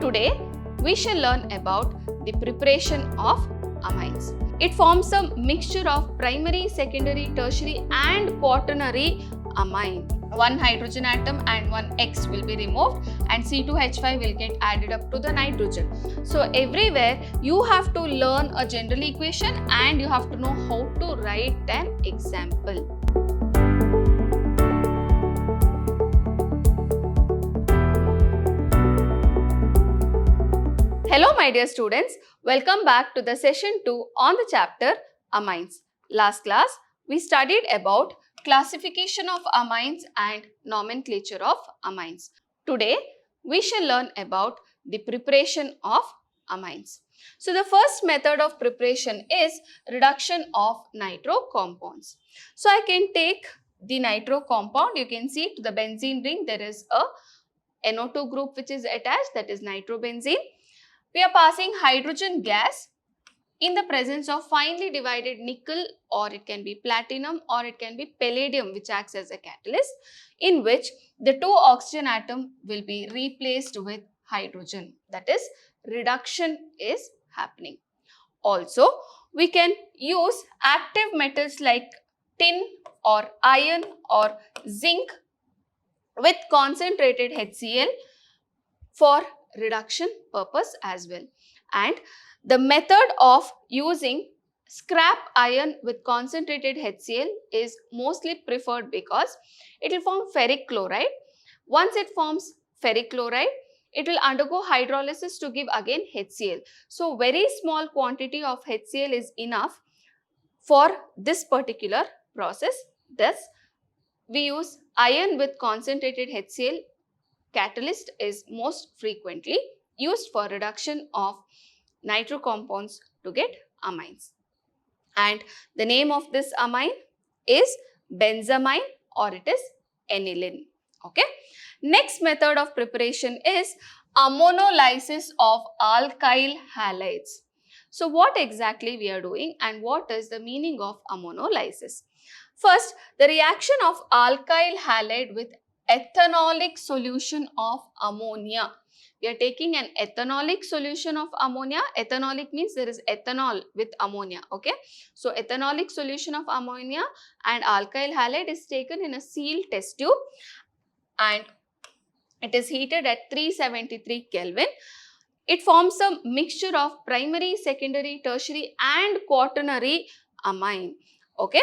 Today, we shall learn about the preparation of amines. It forms a mixture of primary, secondary, tertiary and quaternary amine. One hydrogen atom and one X will be removed and C2H5 will get added up to the nitrogen. So everywhere you have to learn a general equation and you have to know how to write an example. Hello my dear students, welcome back to the session 2 on the chapter amines. Last class we studied about classification of amines and nomenclature of amines. Today we shall learn about the preparation of amines. So the first method of preparation is reduction of nitro compounds. So I can take the nitro compound, you can see to the benzene ring there is a NO2 group which is attached, that is nitrobenzene. We are passing hydrogen gas in the presence of finely divided nickel, or it can be platinum, or it can be palladium which acts as a catalyst, in which the two oxygen atom will be replaced with hydrogen. That is, reduction is happening. Also, we can use active metals like tin or iron or zinc with concentrated HCl for reduction purpose as well. And the method of using scrap iron with concentrated HCl is mostly preferred because it will form ferric chloride. Once it forms ferric chloride, it will undergo hydrolysis to give again HCl. So very small quantity of HCl is enough for this particular process. Thus, we use iron with concentrated HCl. Catalyst is most frequently used for reduction of nitro compounds to get amines. And the name of this amine is benzamine or it is aniline. Okay. Next method of preparation is ammonolysis of alkyl halides. So what exactly we are doing and what is the meaning of ammonolysis? First, the reaction of alkyl halide with ethanolic solution of ammonia. We are taking an ethanolic solution of ammonia. Ethanolic means there is ethanol with ammonia. Okay. So ethanolic solution of ammonia and alkyl halide is taken in a sealed test tube and it is heated at 373 Kelvin. It forms a mixture of primary, secondary, tertiary and quaternary amine. Okay.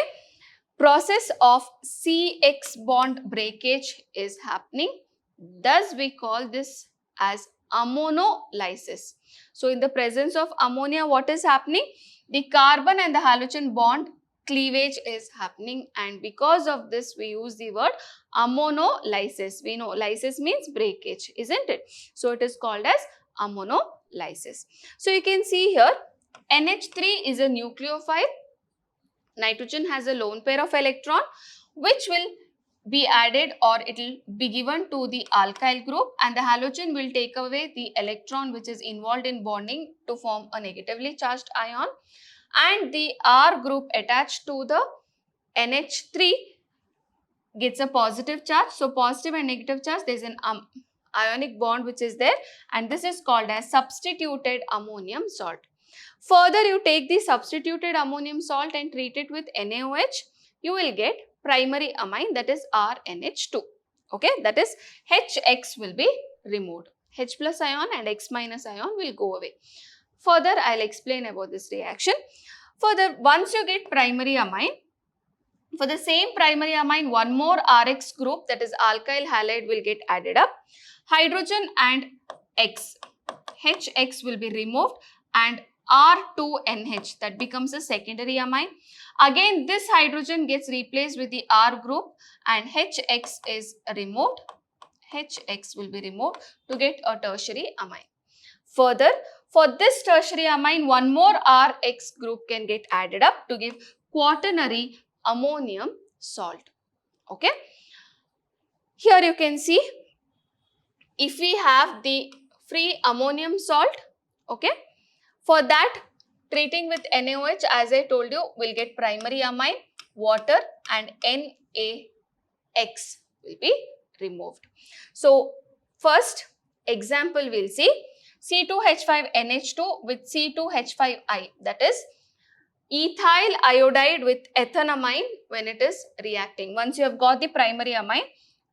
Process of CX bond breakage is happening. Thus, we call this as ammonolysis. So, in the presence of ammonia, what is happening? The carbon and the halogen bond cleavage is happening, and because of this, we use the word ammonolysis. We know lysis means breakage, isn't it? So, it is called as ammonolysis. So, you can see here NH3 is a nucleophile. Nitrogen has a lone pair of electron which will be added or it will be given to the alkyl group, and the halogen will take away the electron which is involved in bonding to form a negatively charged ion, and the R group attached to the NH3 gets a positive charge. So positive and negative charge, there is an ionic bond which is there, and this is called as substituted ammonium salt. Further, you take the substituted ammonium salt and treat it with NaOH, you will get primary amine, that is RNH2. Okay, that is HX will be removed. H plus ion and X minus ion will go away. Further, I will explain about this reaction. Further, once you get primary amine, for the same primary amine, one more RX group, that is alkyl halide, will get added up. Hydrogen and X, HX will be removed and R2NH, that becomes a secondary amine. Again, this hydrogen gets replaced with the R group and HX is removed. HX will be removed to get a tertiary amine. Further, for this tertiary amine, one more RX group can get added up to give quaternary ammonium salt. Okay. Here you can see, if we have the free ammonium salt, okay, for that, treating with NaOH, as I told you, will get primary amine, water and NaX will be removed. So, first example we'll see. C2H5NH2 with C2H5I, that is ethyl iodide with ethanamine when it is reacting. Once you have got the primary amine,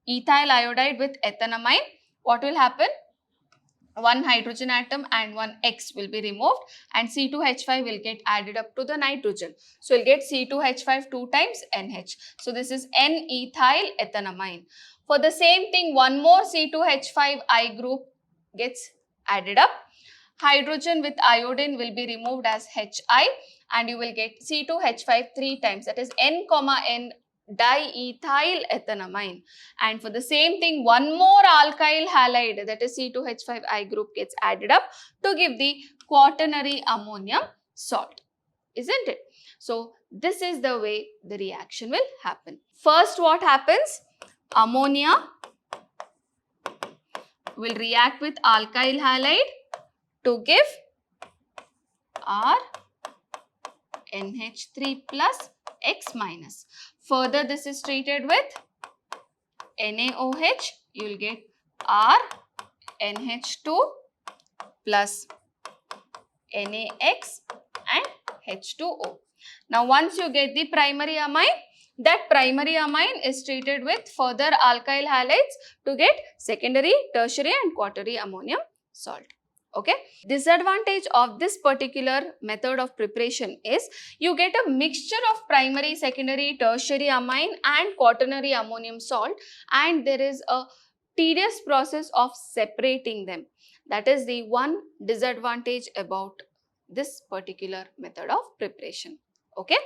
ethyl iodide with ethanamine, what will happen? One hydrogen atom and one X will be removed and C2H5 will get added up to the nitrogen. So, you'll get C2H5 2 times NH. So, this is N-ethyl ethanamine. For the same thing, one more C2H5I group gets added up. Hydrogen with iodine will be removed as Hi and you will get C2H5 3 times, that is N, N diethyl ethanamine. And for the same thing, one more alkyl halide, that is C2H5I group, gets added up to give the quaternary ammonium salt, isn't it? So, this is the way the reaction will happen. First, what happens? Ammonia will react with alkyl halide to give R NH3 plus X minus. Further, this is treated with NaOH. You will get R NH2 plus NaX and H2O. Now, once you get the primary amine, that primary amine is treated with further alkyl halides to get secondary, tertiary and quaternary ammonium salt. Okay. Disadvantage of this particular method of preparation is you get a mixture of primary, secondary, tertiary amine and quaternary ammonium salt, and there is a tedious process of separating them. That is the one disadvantage about this particular method of preparation. Okay.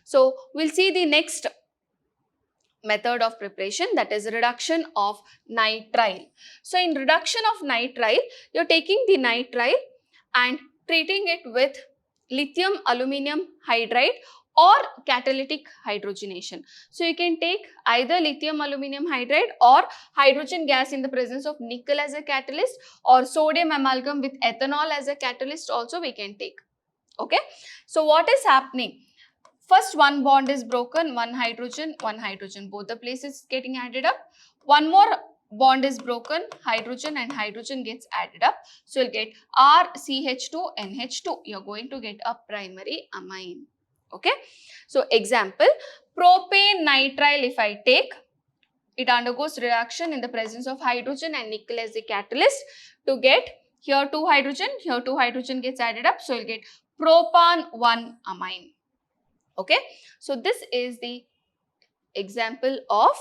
So, we'll see the next method of preparation, that is reduction of nitrile. So, in reduction of nitrile, you are taking the nitrile and treating it with lithium aluminum hydride or catalytic hydrogenation. So, you can take either lithium aluminum hydride or hydrogen gas in the presence of nickel as a catalyst, or sodium amalgam with ethanol as a catalyst also we can take. Okay. So, what is happening? First, one bond is broken, one hydrogen, both the places getting added up. One more bond is broken, hydrogen and hydrogen gets added up. So, you'll get RCH2NH2. You're going to get a primary amine. Okay. So, example, propane nitrile if I take, it undergoes reaction in the presence of hydrogen and nickel as a catalyst to get here 2 hydrogen gets added up. So, you'll get propan 1 amine. Okay. So, this is the example of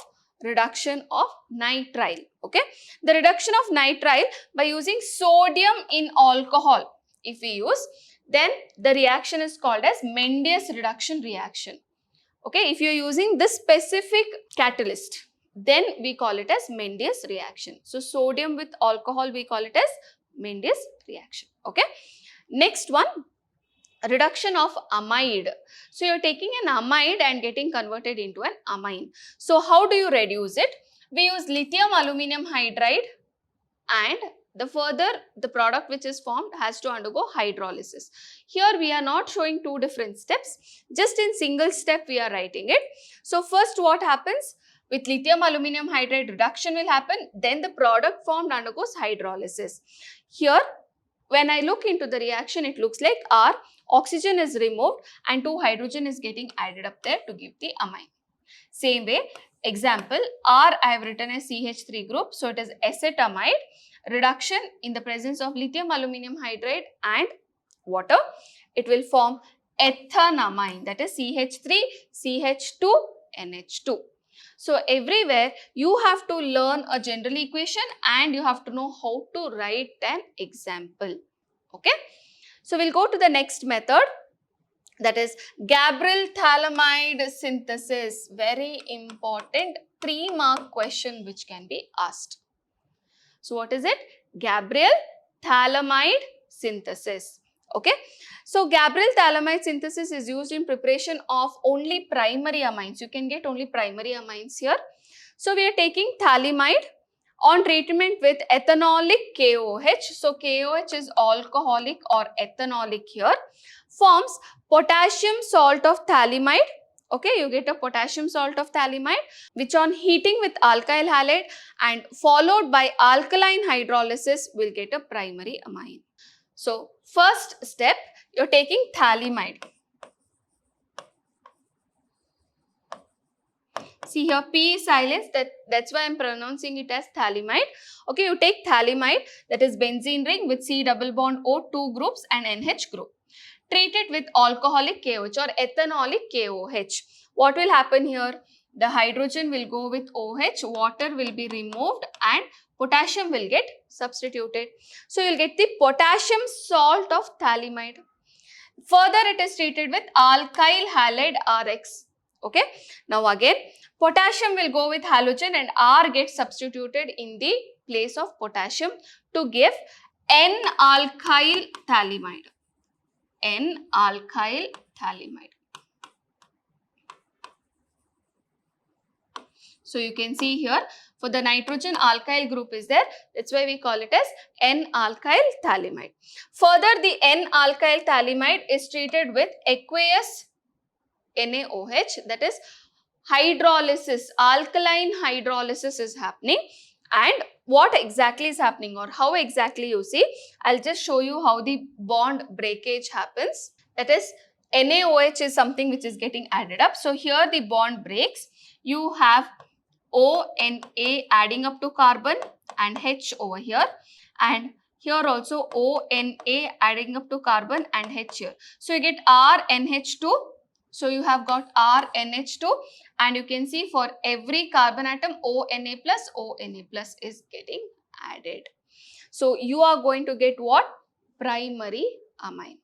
reduction of nitrile. Okay. The reduction of nitrile by using sodium in alcohol, if we use, then the reaction is called as Mendius reduction reaction. Okay. If you are using this specific catalyst, then we call it as Mendius reaction. So, sodium with alcohol we call it as Mendius reaction. Okay. Next one, reduction of amide. So, you are taking an amide and getting converted into an amine. So, how do you reduce it? We use lithium aluminum hydride, and the product which is formed has to undergo hydrolysis. Here we are not showing two different steps, just in single step we are writing it. So, first what happens? With lithium aluminum hydride, reduction will happen, then the product formed undergoes hydrolysis. Here, when I look into the reaction, it looks like R, oxygen is removed and 2 hydrogen is getting added up there to give the amine. Same way, example, R I have written as CH3 group, so it is acetamide, reduction in the presence of lithium aluminum hydride and water, it will form ethanamine, that is CH3, CH2, NH2. So, everywhere you have to learn a general equation and you have to know how to write an example. Okay. So, we will go to the next method, that is Gabriel phthalimide synthesis. Very important 3-mark question which can be asked. So, what is it? Gabriel phthalimide synthesis. Okay. So, Gabriel phthalimide synthesis is used in preparation of only primary amines. You can get only primary amines here. So, we are taking phthalimide on treatment with ethanolic KOH. So, KOH is alcoholic or ethanolic here, forms potassium salt of phthalimide. Okay, you get a potassium salt of phthalimide, which on heating with alkyl halide and followed by alkaline hydrolysis will get a primary amine. So, first step, you're taking phthalimide. See here, P is silenced, that's why I'm pronouncing it as phthalimide. Okay, you take phthalimide, that is benzene ring with C double bond O, 2 groups and NH group. Treat it with alcoholic KOH or ethanolic KOH. What will happen here? The hydrogen will go with OH, water will be removed and potassium will get substituted. So, you will get the potassium salt of phthalimide. Further, it is treated with alkyl halide RX. Okay. Now, again, potassium will go with halogen and R gets substituted in the place of potassium to give N-alkyl phthalimide. N-alkyl phthalimide. So, you can see here for the nitrogen alkyl group is there. That's why we call it as N-alkyl phthalimide. Further, the N-alkyl phthalimide is treated with aqueous NaOH, that is hydrolysis, alkaline hydrolysis is happening. And what exactly is happening or how exactly you see, I'll just show you how the bond breakage happens. That is NaOH is something which is getting added up. So here the bond breaks. You have ONA adding up to carbon and H over here, and here also ONA adding up to carbon and H here. So you get RNH2. So you have got RNH2 and you can see for every carbon atom ONA plus is getting added. So you are going to get what? Primary amine.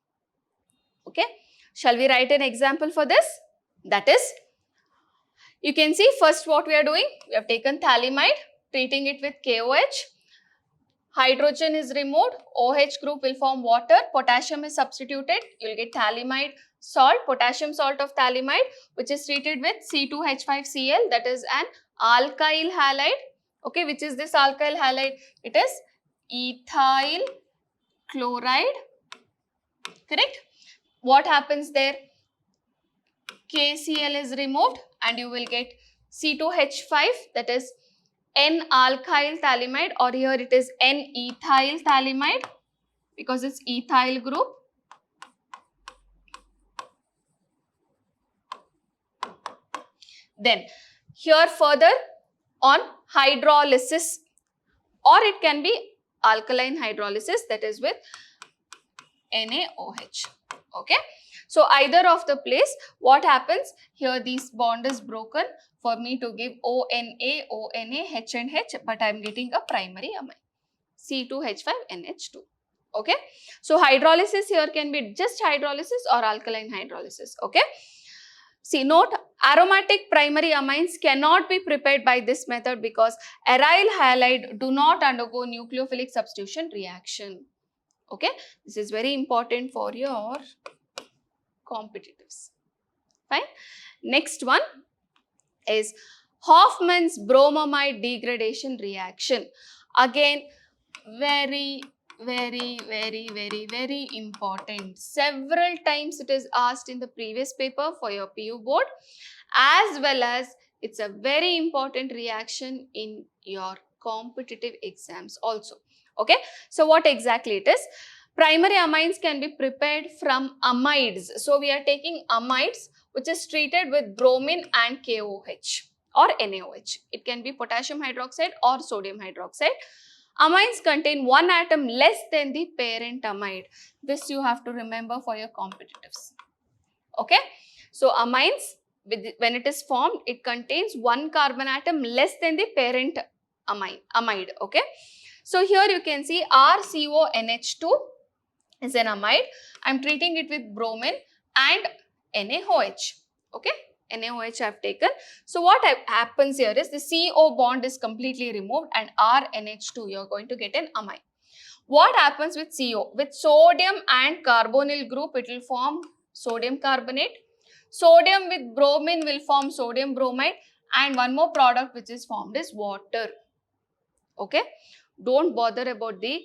Okay. Shall we write an example for this? That is, you can see first what we are doing. We have taken phthalimide, treating it with KOH. Hydrogen is removed, OH group will form water, potassium is substituted, you will get phthalimide salt, potassium salt of phthalimide, which is treated with C2H5Cl, that is an alkyl halide. Okay, which is this alkyl halide? It is ethyl chloride, correct? What happens there? KCl is removed and you will get C2H5, that is N-alkyl phthalimide, or here it is N-ethyl phthalimide because it's ethyl group. Then here further on hydrolysis, or it can be alkaline hydrolysis, that is with NaOH. Okay. So either of the place, what happens here, this bond is broken for me to give ONA, H and H, but I am getting a primary amine, C2H5NH2. Okay. So hydrolysis here can be just hydrolysis or alkaline hydrolysis. Okay. See, note, aromatic primary amines cannot be prepared by this method because aryl halide do not undergo nucleophilic substitution reaction. Okay. This is very important for your competitives. Fine. Next one is Hoffman's bromamide degradation reaction. Again, very important. Several times it is asked in the previous paper for your PU board, as well as it's a very important reaction in your competitive exams also. Okay. So what exactly it is? Primary amines can be prepared from amides. So we are taking amides which is treated with bromine and KOH or NaOH. It can be potassium hydroxide or sodium hydroxide. Amines contain one atom less than the parent amide. This you have to remember for your competitives. Okay. So amines, when it is formed, it contains one carbon atom less than the parent amide. Okay. So here you can see RCONH2 is an amide. I am treating it with bromine and NaOH. Okay. NaOH I have taken. So what happens here is the CO bond is completely removed and RNH2 you are going to get an amine. What happens with CO? With sodium and carbonyl group it will form sodium carbonate. Sodium with bromine will form sodium bromide, and one more product which is formed is water. Okay. Don't bother about the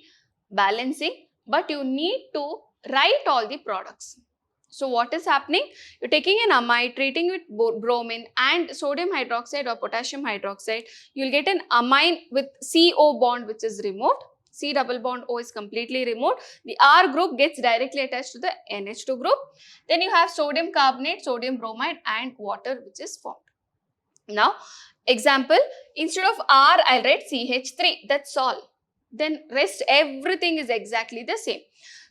balancing, but you need to write all the products. So what is happening? You're taking an amide, treating with bromine and sodium hydroxide or potassium hydroxide. You'll get an amine with CO bond which is removed. C double bond O is completely removed. The R group gets directly attached to the NH2 group. Then you have sodium carbonate, sodium bromide and water which is formed. Now, example, instead of R, I'll write CH3. That's all. Then rest everything is exactly the same.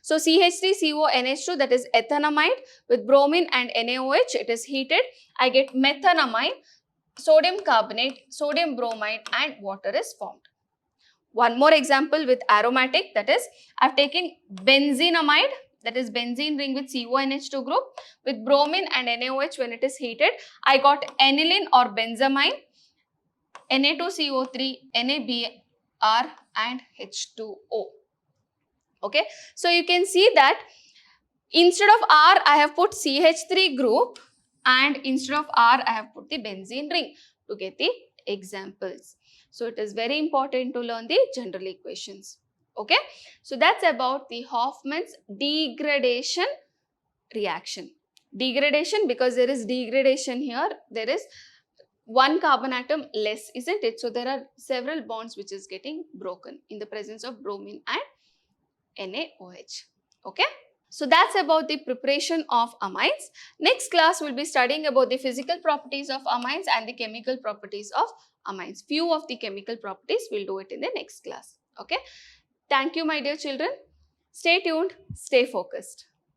So, CH3CO NH2, that is ethanamide with bromine and NaOH. It is heated. I get methanamine, sodium carbonate, sodium bromide and water is formed. One more example with aromatic, that is, I've taken benzenamide, that is benzene ring with CONH2 group with bromine and NaOH. When it is heated, I got aniline or benzamine, Na2CO3, NaBr and H2O. Okay, so you can see that instead of R, I have put CH3 group and instead of R, I have put the benzene ring to get the examples. So it is very important to learn the general equations. Okay, so that's about the Hofmann's degradation reaction. Degradation, because there is degradation here, there is one carbon atom less, isn't it? So there are several bonds which is getting broken in the presence of bromine and NaOH. Okay. So that's about the preparation of amines. Next class we'll be studying about the physical properties of amines and the chemical properties of amines. Few of the chemical properties we'll do it in the next class. Okay. Thank you, my dear children. Stay tuned, stay focused.